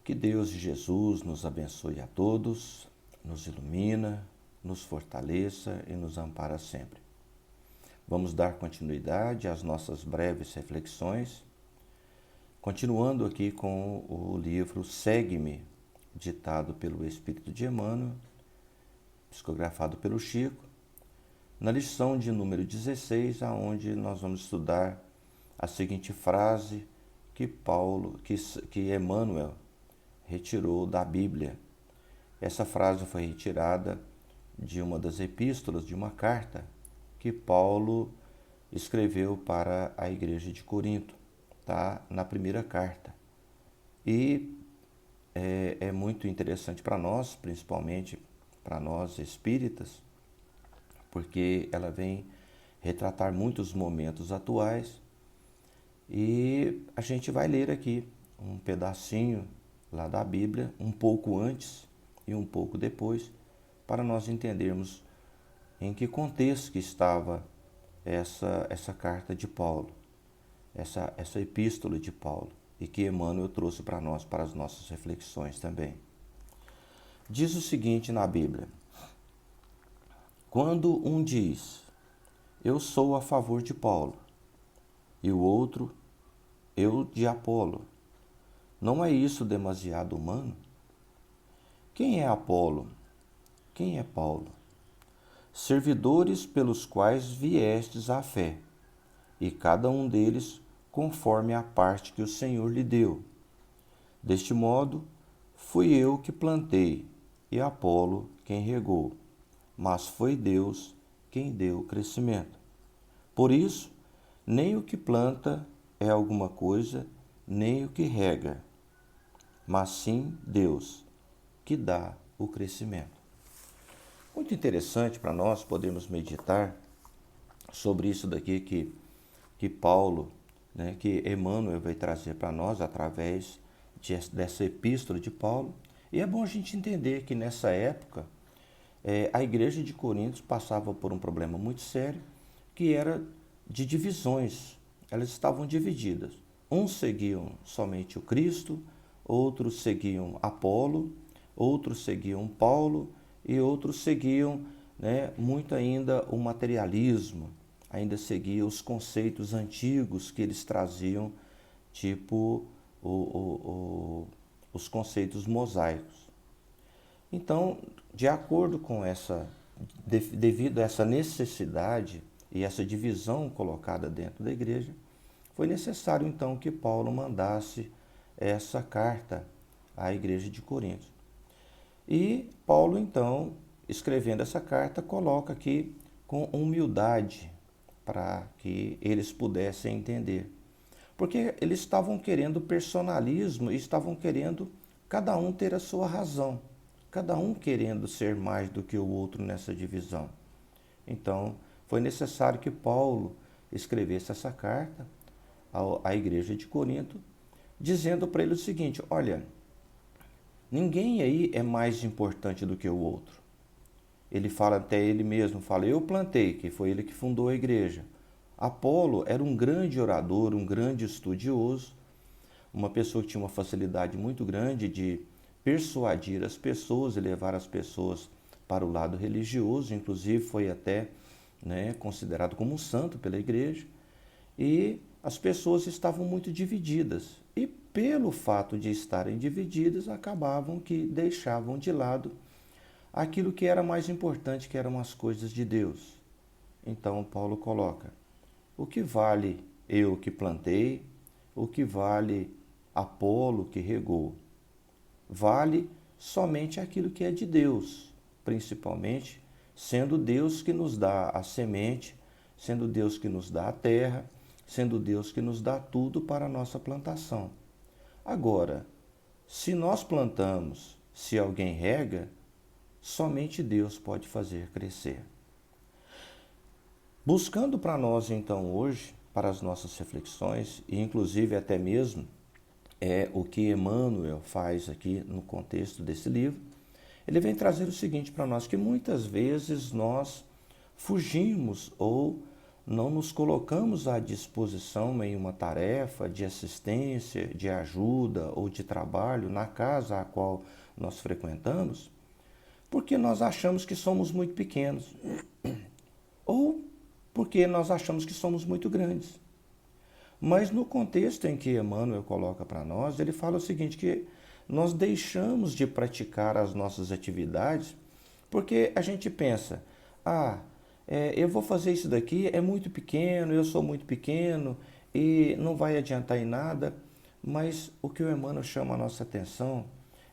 Que Deus e Jesus nos abençoe a todos, nos ilumina, nos fortaleça e nos ampara sempre. Vamos dar continuidade às nossas breves reflexões, continuando aqui com o livro Segue-me, ditado pelo Espírito de Emmanuel, psicografado pelo Chico, na lição de número 16, aonde nós vamos estudar a seguinte frase que Emmanuel retirou da Bíblia. Essa frase foi retirada de uma das epístolas, de uma carta que Paulo escreveu para a igreja de Corinto, tá? Na primeira carta. E é muito interessante para nós, principalmente para nós espíritas, porque ela vem retratar muitos momentos atuais e a gente vai ler aqui um pedacinho lá da Bíblia, um pouco antes e um pouco depois, para nós entendermos em que contexto que estava essa carta de Paulo, essa epístola de Paulo, e que Emmanuel trouxe para nós, para as nossas reflexões também. Diz o seguinte na Bíblia: quando um diz, eu sou a favor de Paulo, e o outro, eu de Apolo, não é isso demasiado humano? Quem é Apolo? Quem é Paulo? Servidores pelos quais viestes à fé, e cada um deles conforme a parte que o Senhor lhe deu. Deste modo, fui eu que plantei, e Apolo quem regou, mas foi Deus quem deu o crescimento. Por isso, nem o que planta é alguma coisa, nem o que rega, mas sim Deus, que dá o crescimento. Muito interessante para nós podermos meditar sobre isso daqui que Paulo, que Emmanuel vai trazer para nós através dessa epístola de Paulo. E é bom a gente entender que nessa época a igreja de Corinto passava por um problema muito sério, que era de divisões. Elas estavam divididas. Uns seguiam somente o Cristo, outros seguiam Apolo, outros seguiam Paulo e outros seguiam muito ainda o materialismo, ainda seguiam os conceitos antigos que eles traziam, tipo os conceitos mosaicos. Então, de acordo com devido a essa necessidade e essa divisão colocada dentro da igreja, foi necessário então que Paulo mandasse essa carta à igreja de Corinto. E Paulo então, escrevendo essa carta, coloca aqui com humildade para que eles pudessem entender. Porque eles estavam querendo personalismo e estavam querendo cada um ter a sua razão, cada um querendo ser mais do que o outro nessa divisão. Então, foi necessário que Paulo escrevesse essa carta à igreja de Corinto, dizendo para ele o seguinte: olha, ninguém aí é mais importante do que o outro. Ele fala até ele mesmo, fala, eu plantei, que foi ele que fundou a igreja. Apolo era um grande orador, um grande estudioso, uma pessoa que tinha uma facilidade muito grande de persuadir as pessoas e levar as pessoas para o lado religioso, inclusive foi até considerado como um santo pela igreja. E as pessoas estavam muito divididas. E pelo fato de estarem divididas, acabavam que deixavam de lado aquilo que era mais importante, que eram as coisas de Deus. Então Paulo coloca: o que vale eu que plantei? O que vale Apolo que regou? Vale somente aquilo que é de Deus, principalmente sendo Deus que nos dá a semente, sendo Deus que nos dá a terra, sendo Deus que nos dá tudo para a nossa plantação. Agora, se nós plantamos, se alguém rega, somente Deus pode fazer crescer. Buscando para nós então hoje, para as nossas reflexões, e inclusive até mesmo o que Emmanuel faz aqui no contexto desse livro, ele vem trazer o seguinte para nós, que muitas vezes nós fugimos ou não nos colocamos à disposição em uma tarefa de assistência, de ajuda ou de trabalho na casa a qual nós frequentamos, porque nós achamos que somos muito pequenos ou porque nós achamos que somos muito grandes. Mas no contexto em que Emmanuel coloca para nós, ele fala o seguinte, que nós deixamos de praticar as nossas atividades porque a gente pensa, eu vou fazer isso daqui, é muito pequeno, eu sou muito pequeno e não vai adiantar em nada. Mas o que o Emmanuel chama a nossa atenção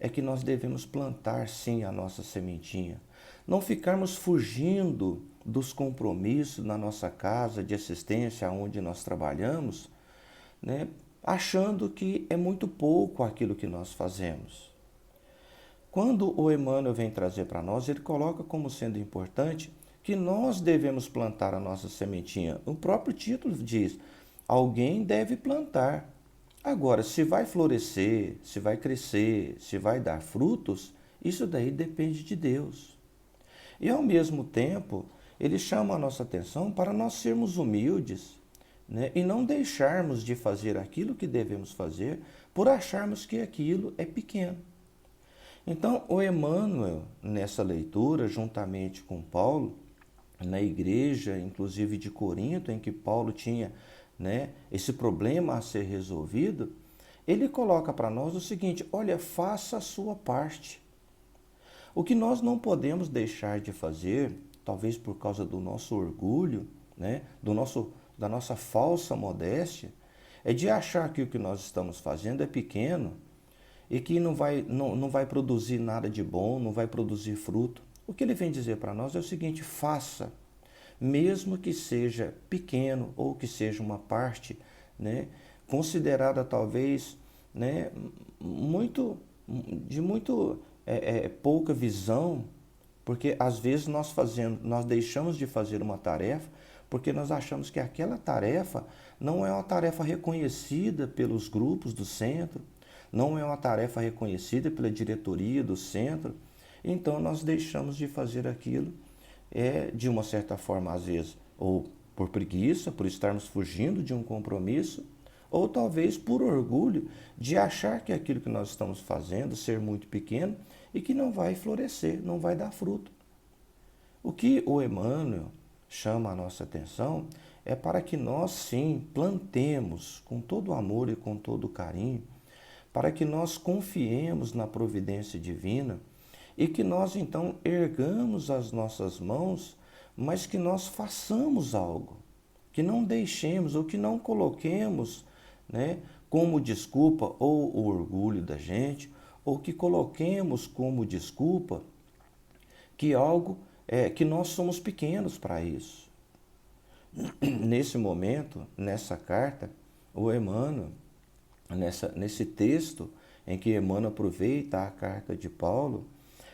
é que nós devemos plantar sim a nossa sementinha. Não ficarmos fugindo dos compromissos na nossa casa de assistência onde nós trabalhamos, né, achando que é muito pouco aquilo que nós fazemos. Quando o Emmanuel vem trazer para nós, ele coloca como sendo importante que nós devemos plantar a nossa sementinha. O próprio título diz, alguém deve plantar. Agora, se vai florescer, se vai crescer, se vai dar frutos, isso daí depende de Deus. E ao mesmo tempo, ele chama a nossa atenção para nós sermos humildes, né? E não deixarmos de fazer aquilo que devemos fazer por acharmos que aquilo é pequeno. Então, o Emmanuel, nessa leitura, juntamente com Paulo, na igreja, inclusive de Corinto, em que Paulo tinha, né, esse problema a ser resolvido, ele coloca para nós o seguinte, olha, faça a sua parte. O que nós não podemos deixar de fazer, talvez por causa do nosso orgulho, né, da nossa falsa modéstia, é de achar que o que nós estamos fazendo é pequeno e que não vai produzir nada de bom, não vai produzir fruto. O que ele vem dizer para nós é o seguinte, faça, mesmo que seja pequeno ou que seja uma parte, né, considerada talvez, né, de muito pouca visão, porque às vezes nós deixamos de fazer uma tarefa porque nós achamos que aquela tarefa não é uma tarefa reconhecida pelos grupos do centro, não é uma tarefa reconhecida pela diretoria do centro, então nós deixamos de fazer aquilo, de uma certa forma, às vezes, ou por preguiça, por estarmos fugindo de um compromisso, ou talvez por orgulho de achar que aquilo que nós estamos fazendo ser muito pequeno e que não vai florescer, não vai dar fruto. O que o Emmanuel chama a nossa atenção é para que nós sim plantemos com todo amor e com todo carinho, para que nós confiemos na providência divina e que nós então ergamos as nossas mãos, mas que nós façamos algo, que não deixemos ou que não coloquemos, né, como desculpa ou o orgulho da gente, ou que coloquemos como desculpa que algo que nós somos pequenos para isso. Nesse momento, nessa carta, o Emmanuel, nesse texto em que Emmanuel aproveita a carta de Paulo,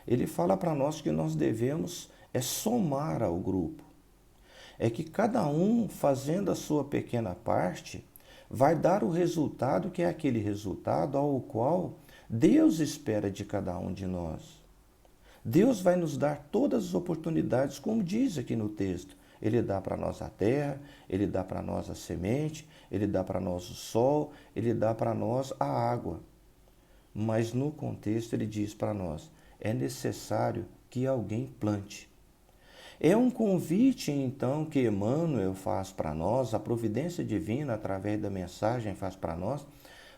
ele fala para nós que nós devemos somar ao grupo. É que cada um, fazendo a sua pequena parte, vai dar o resultado que é aquele resultado ao qual Deus espera de cada um de nós. Deus vai nos dar todas as oportunidades, como diz aqui no texto. Ele dá para nós a terra, Ele dá para nós a semente, Ele dá para nós o sol, Ele dá para nós a água. Mas no contexto Ele diz para nós, é necessário que alguém plante. É um convite, então, que Emmanuel faz para nós, a providência divina, através da mensagem, faz para nós,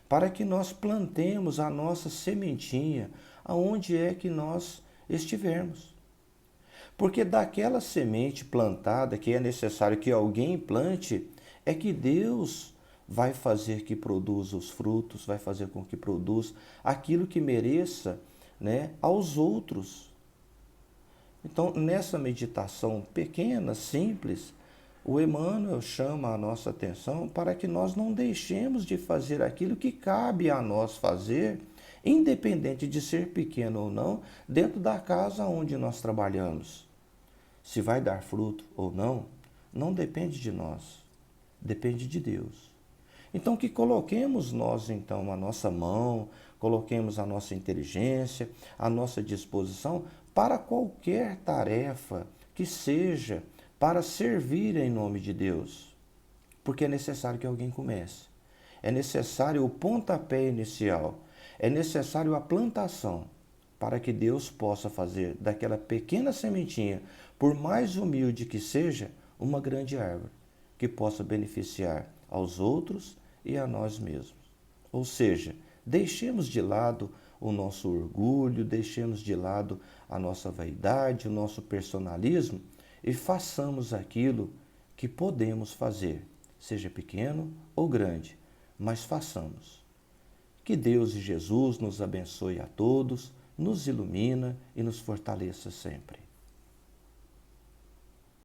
para que nós plantemos a nossa sementinha aonde é que nós estivermos. Porque daquela semente plantada, que é necessário que alguém plante, é que Deus vai fazer que produza os frutos, vai fazer com que produza aquilo que mereça, né, aos outros. Então, nessa meditação pequena, simples, o Emmanuel chama a nossa atenção para que nós não deixemos de fazer aquilo que cabe a nós fazer, independente de ser pequeno ou não, dentro da casa onde nós trabalhamos. Se vai dar fruto ou não, não depende de nós, depende de Deus. Então, que coloquemos nós, então, a nossa mão, coloquemos a nossa inteligência, a nossa disposição para qualquer tarefa que seja para servir em nome de Deus, porque é necessário que alguém comece. É necessário o pontapé inicial, é necessário a plantação, para que Deus possa fazer daquela pequena sementinha, por mais humilde que seja, uma grande árvore, que possa beneficiar aos outros e a nós mesmos. Ou seja, deixemos de lado o nosso orgulho, deixemos de lado a nossa vaidade, o nosso personalismo e façamos aquilo que podemos fazer, seja pequeno ou grande, mas façamos. Que Deus e Jesus nos abençoe a todos, nos ilumina e nos fortaleça sempre.